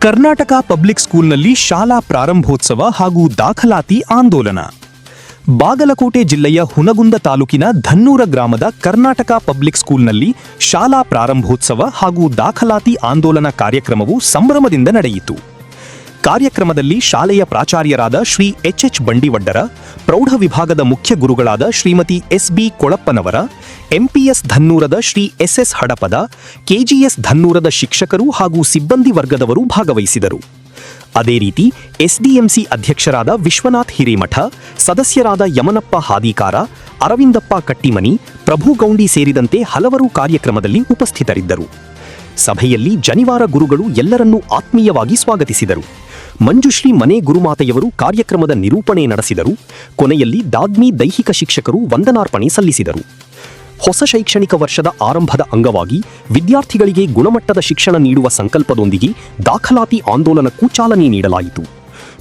Karnataka public ಸ್ಕೂಲ್ನಲ್ಲಿ ಶಾಲಾ ಪ್ರಾರಂಭೋತ್ಸವ ಹಾಗೂ ದಾಖಲಾತಿ ಆಂದೋಲನ. ಬಾಗಲಕೋಟೆ ಜಿಲ್ಲೆಯ ಹುನಗುಂದ ತಾಲೂಕಿನ ಧನ್ನೂರ ಗ್ರಾಮದ ಕರ್ನಾಟಕ ಪಬ್ಲಿಕ್ ಸ್ಕೂಲ್ನಲ್ಲಿ ಶಾಲಾ ಪ್ರಾರಂಭೋತ್ಸವ ಹಾಗೂ ದಾಖಲಾತಿ ಆಂದೋಲನ ಕಾರ್ಯಕ್ರಮವು ಸಂಭ್ರಮದಿಂದ ನಡೆಯಿತು. ಕಾರ್ಯಕ್ರಮದಲ್ಲಿ ಶಾಲೆಯ ಪ್ರಾಚಾರ್ಯರಾದ ಶ್ರೀ ಎಚ್ ಬಂಡಿವಡ್ಡರ, ಪ್ರೌಢ ವಿಭಾಗದ ಮುಖ್ಯ ಗುರುಗಳಾದ ಶ್ರೀಮತಿ ಎಸ್.ಬಿ. ಕೊಳಪ್ಪನವರ, ಎಂಪಿಎಸ್ ಧನ್ನೂರದ ಶ್ರೀ ಎಸ್.ಎಸ್. ಹಡಪದ, ಕೆಜಿಎಸ್ ಧನ್ನೂರದ ಶಿಕ್ಷಕರು ಹಾಗೂ ಸಿಬ್ಬಂದಿ ವರ್ಗದವರು ಭಾಗವಹಿಸಿದರು. ಅದೇ ರೀತಿ ಎಸ್ಡಿಎಂಸಿ ಅಧ್ಯಕ್ಷರಾದ ವಿಶ್ವನಾಥ್ ಹಿರೇಮಠ, ಸದಸ್ಯರಾದ ಯಮನಪ್ಪ ಹಾದಿಕಾರ, ಅರವಿಂದಪ್ಪ ಕಟ್ಟಿಮನಿ, ಪ್ರಭುಗೌಂಡಿ ಸೇರಿದಂತೆ ಹಲವರು ಕಾರ್ಯಕ್ರಮದಲ್ಲಿ ಉಪಸ್ಥಿತರಿದ್ದರು. ಸಭೆಯಲ್ಲಿ ಜನಿವಾರ ಗುರುಗಳು ಎಲ್ಲರನ್ನೂ ಆತ್ಮೀಯವಾಗಿ ಸ್ವಾಗತಿಸಿದರು. ಮಂಜುಶ್ರೀ ಮನೆ ಗುರುಮಾತೆಯವರು ಕಾರ್ಯಕ್ರಮದ ನಿರೂಪಣೆ ನಡೆಸಿದರು. ಕೊನೆಯಲ್ಲಿ ದಾದ್ಮಿ ದೈಹಿಕ ಶಿಕ್ಷಕರು ವಂದನಾರ್ಪಣೆ ಸಲ್ಲಿಸಿದರು. ಹೊಸ ಶೈಕ್ಷಣಿಕ ವರ್ಷದ ಆರಂಭದ ಅಂಗವಾಗಿ ವಿದ್ಯಾರ್ಥಿಗಳಿಗೆ ಗುಣಮಟ್ಟದ ಶಿಕ್ಷಣ ನೀಡುವ ಸಂಕಲ್ಪದೊಂದಿಗೆ ದಾಖಲಾತಿ ಆಂದೋಲನಕ್ಕೂ ಚಾಲನೆ ನೀಡಲಾಯಿತು.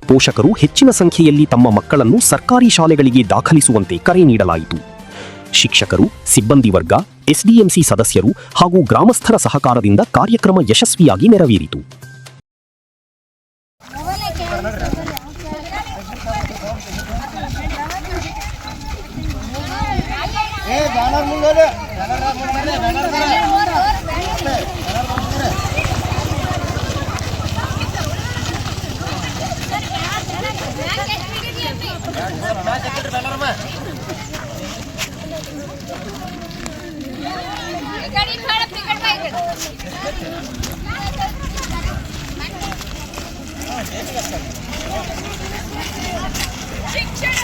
ಪೋಷಕರು ಹೆಚ್ಚಿನ ಸಂಖ್ಯೆಯಲ್ಲಿ ತಮ್ಮ ಮಕ್ಕಳನ್ನು ಸರ್ಕಾರಿ ಶಾಲೆಗಳಿಗೆ ದಾಖಲಿಸುವಂತೆ ಕರೆ ನೀಡಲಾಯಿತು. ಶಿಕ್ಷಕರು, ಸಿಬ್ಬಂದಿ ವರ್ಗ, ಎಸ್ಡಿಎಂಸಿ ಸದಸ್ಯರು ಹಾಗೂ ಗ್ರಾಮಸ್ಥರ ಸಹಕಾರದಿಂದ ಕಾರ್ಯಕ್ರಮ ಯಶಸ್ವಿಯಾಗಿ ನೆರವೇರಿತು. ಶಿಕ್ಷಣ